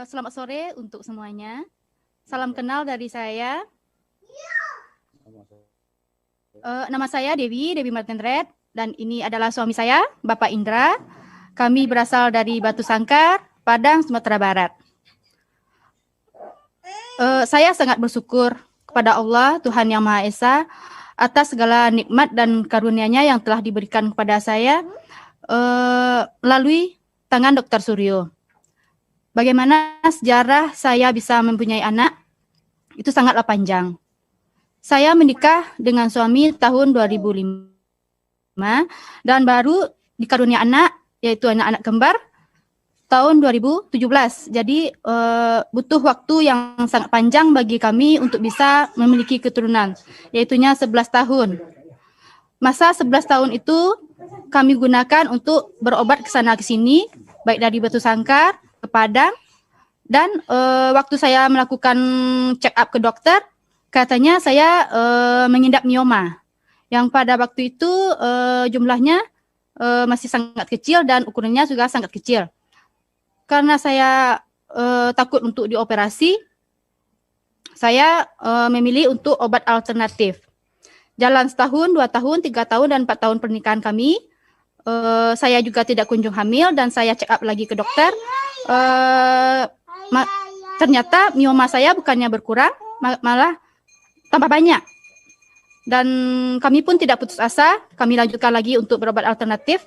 Selamat sore untuk semuanya. Salam kenal dari saya. Nama saya Dewi Martin Red, dan ini adalah suami saya, Bapak Indra. Kami berasal dari Batu Sangkar, Padang, Sumatera Barat. Saya sangat bersyukur kepada Allah, Tuhan Yang Maha Esa, atas segala nikmat dan karunia-Nya yang telah diberikan kepada saya melalui tangan Dr. Suryo. Bagaimana sejarah saya bisa mempunyai anak? Itu sangatlah panjang. Saya menikah dengan suami tahun 2005 dan baru dikarunia anak, yaitu anak-anak kembar, tahun 2017. Jadi butuh waktu yang sangat panjang bagi kami untuk bisa memiliki keturunan, yaitunya 11 tahun. Masa 11 tahun itu kami gunakan untuk berobat ke sana ke sini, baik dari Batu Sangkar ke Padang, dan waktu saya melakukan check up ke dokter, katanya saya mengidap mioma, yang pada waktu itu jumlahnya masih sangat kecil dan ukurannya juga sangat kecil. Karena saya takut untuk dioperasi, saya memilih untuk obat alternatif. Jalan setahun, 2 tahun, 3 tahun, dan 4 tahun pernikahan kami, saya juga tidak kunjung hamil, dan saya check up lagi ke dokter. Ternyata mioma saya bukannya berkurang, malah tambah banyak. Dan kami pun tidak putus asa, kami lanjutkan lagi untuk berobat alternatif,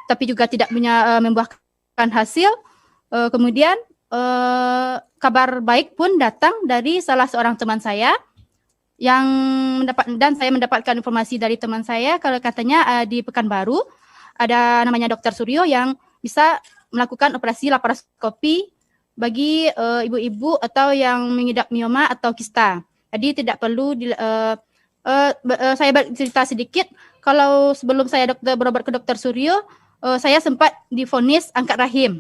tapi juga tidak membuahkan hasil. Kemudian kabar baik pun datang dari salah seorang teman saya, dan saya mendapatkan informasi dari teman saya kalau katanya di Pekanbaru ada namanya Dr. Suryo yang bisa melakukan operasi laparoskopi bagi ibu-ibu atau yang mengidap mioma atau kista. Jadi tidak perlu saya cerita sedikit. Kalau sebelum saya berobat ke Dr. Suryo, saya sempat divonis angkat rahim.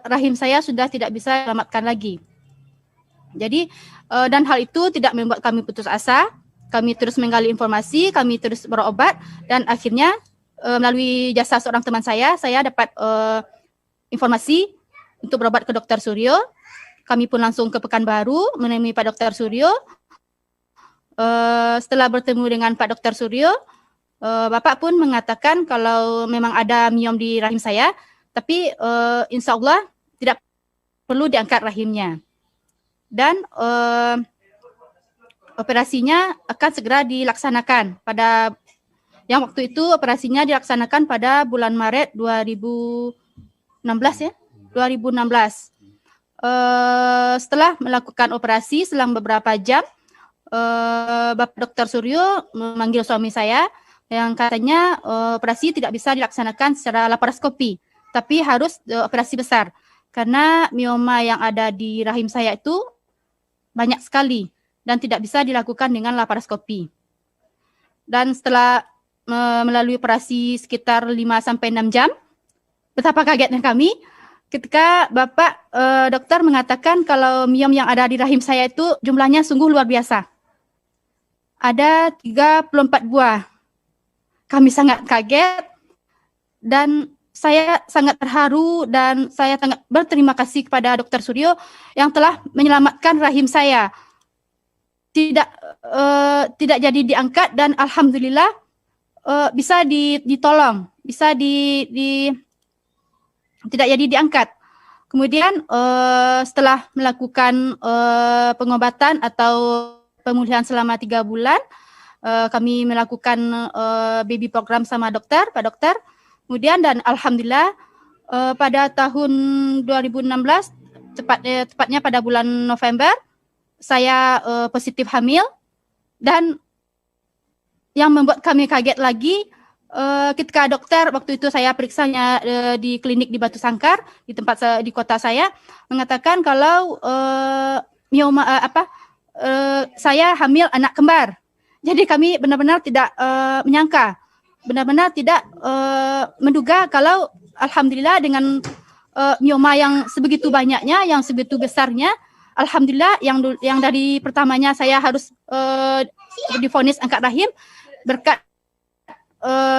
Rahim saya sudah tidak bisa selamatkan lagi. Jadi dan hal itu tidak membuat kami putus asa. Kami terus menggali informasi, kami terus berobat, dan akhirnya melalui jasa seorang teman saya dapat informasi untuk berobat ke Dr. Suryo. Kami pun langsung ke Pekanbaru menemui Pak Dr. Suryo. Setelah bertemu dengan Pak Dr. Suryo, Bapak pun mengatakan kalau memang ada miom di rahim saya, tapi insya Allah tidak perlu diangkat rahimnya. Dan operasinya akan segera dilaksanakan yang waktu itu operasinya dilaksanakan pada bulan Maret 2016 ya, 2016. Setelah melakukan operasi selang beberapa jam, Bapak Dr. Suryo memanggil suami saya yang katanya operasi tidak bisa dilaksanakan secara laparoskopi, tapi harus operasi besar karena mioma yang ada di rahim saya itu banyak sekali dan tidak bisa dilakukan dengan laparoskopi. Dan setelah melalui operasi sekitar 5-6 jam, betapa kagetnya kami ketika Bapak dokter mengatakan kalau miom yang ada di rahim saya itu jumlahnya sungguh luar biasa. Ada 34 buah. Kami sangat kaget dan saya sangat terharu dan saya sangat berterima kasih kepada Dr. Suryo yang telah menyelamatkan rahim saya. Tidak jadi diangkat dan alhamdulillah bisa ditolong, bisa tidak jadi diangkat. Kemudian setelah melakukan pengobatan atau pemulihan selama 3 bulan, kami melakukan baby program sama Pak dokter. Kemudian dan alhamdulillah pada tahun 2016, tepatnya pada bulan November, saya positif hamil. Dan yang membuat kami kaget lagi, ketika dokter waktu itu saya periksanya di klinik di Batu Sangkar, di kota saya, mengatakan kalau saya hamil anak kembar. Jadi kami benar-benar tidak menyangka, benar-benar tidak menduga kalau alhamdulillah dengan mioma yang sebegitu banyaknya, yang sebegitu besarnya, alhamdulillah yang dari pertamanya saya harus divonis angkat rahim, berkat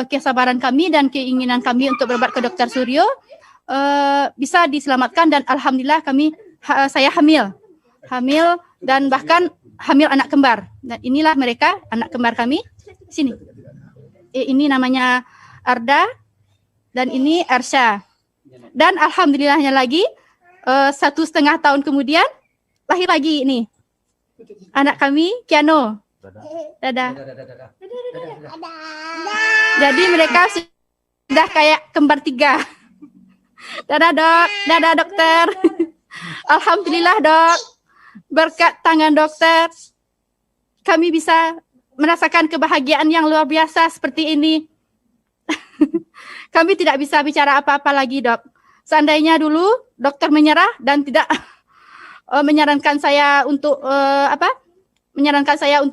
kesabaran kami dan keinginan kami untuk berobat ke Dr. Suryo, bisa diselamatkan dan alhamdulillah saya hamil dan bahkan hamil anak kembar. Dan inilah mereka anak kembar kami. Sini. Ini namanya Arda dan ini Arsha. Dan alhamdulillahnya lagi 1,5 tahun kemudian lahir lagi ini anak kami Kiano. Dadah. Jadi mereka sudah kayak kembar 3. Dadah dok, dadah dokter. Alhamdulillah dok, berkat tangan dokter kami bisa merasakan kebahagiaan yang luar biasa seperti ini. Kami tidak bisa bicara apa-apa lagi dok. Seandainya dulu dokter menyerah dan tidak menyarankan saya untuk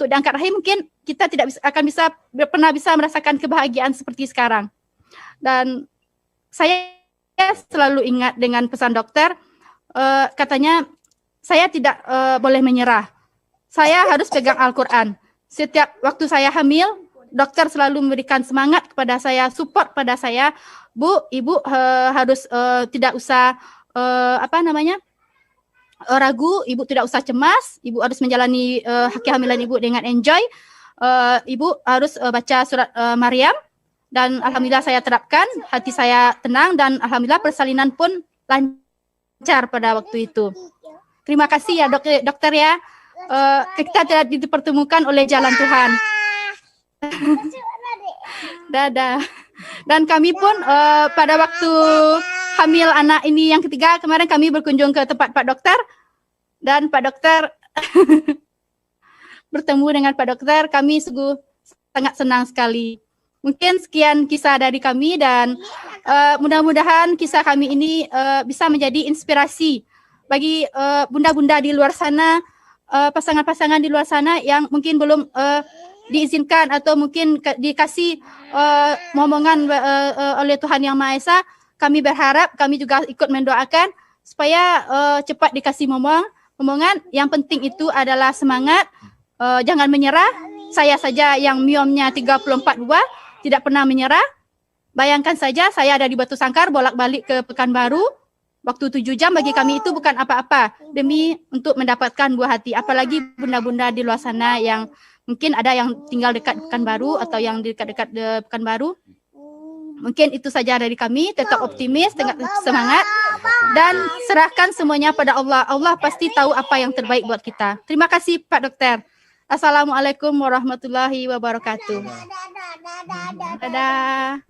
diangkat rahim, mungkin kita tidak pernah bisa merasakan kebahagiaan seperti sekarang. Dan saya selalu ingat dengan pesan dokter, katanya saya tidak boleh menyerah. Saya harus pegang Al-Quran. Setiap waktu saya hamil, dokter selalu memberikan semangat kepada saya, support pada saya. Bu, ibu harus tidak usah ragu, ibu tidak usah cemas, ibu harus menjalani kehamilan ibu dengan enjoy. Ibu harus baca surat Maryam dan alhamdulillah saya terapkan, hati saya tenang dan alhamdulillah persalinan pun lancar pada waktu itu. Terima kasih ya dokter ya. Kita tidak dipertemukan oleh jalan Tuhan. Dadah. Dan kami pun pada waktu hamil anak ini yang ketiga kemarin kami berkunjung ke tempat Pak Dokter dan Pak Dokter bertemu dengan Pak Dokter, kami sungguh sangat senang sekali. Mungkin sekian kisah dari kami dan mudah-mudahan kisah kami ini bisa menjadi inspirasi bagi bunda-bunda di luar sana, pasangan-pasangan di luar sana yang mungkin belum diizinkan atau mungkin dikasih momongan oleh Tuhan Yang Maha Esa. Kami berharap, kami juga ikut mendoakan supaya cepat dikasih momongan. Yang penting itu adalah semangat, jangan menyerah. Saya saja yang miomnya 34 buah, tidak pernah menyerah. Bayangkan saja saya ada di Batu Sangkar, bolak-balik ke Pekanbaru. Waktu 7 jam bagi kami itu bukan apa-apa demi untuk mendapatkan buah hati. Apalagi bunda-bunda di luar sana yang mungkin ada yang tinggal dekat Pekanbaru atau yang dekat-dekat Pekanbaru. Mungkin itu saja dari kami. Tetap optimis, tetap semangat dan serahkan semuanya pada Allah. Allah pasti tahu apa yang terbaik buat kita. Terima kasih Pak Dokter. Assalamualaikum warahmatullahi wabarakatuh. Dadah.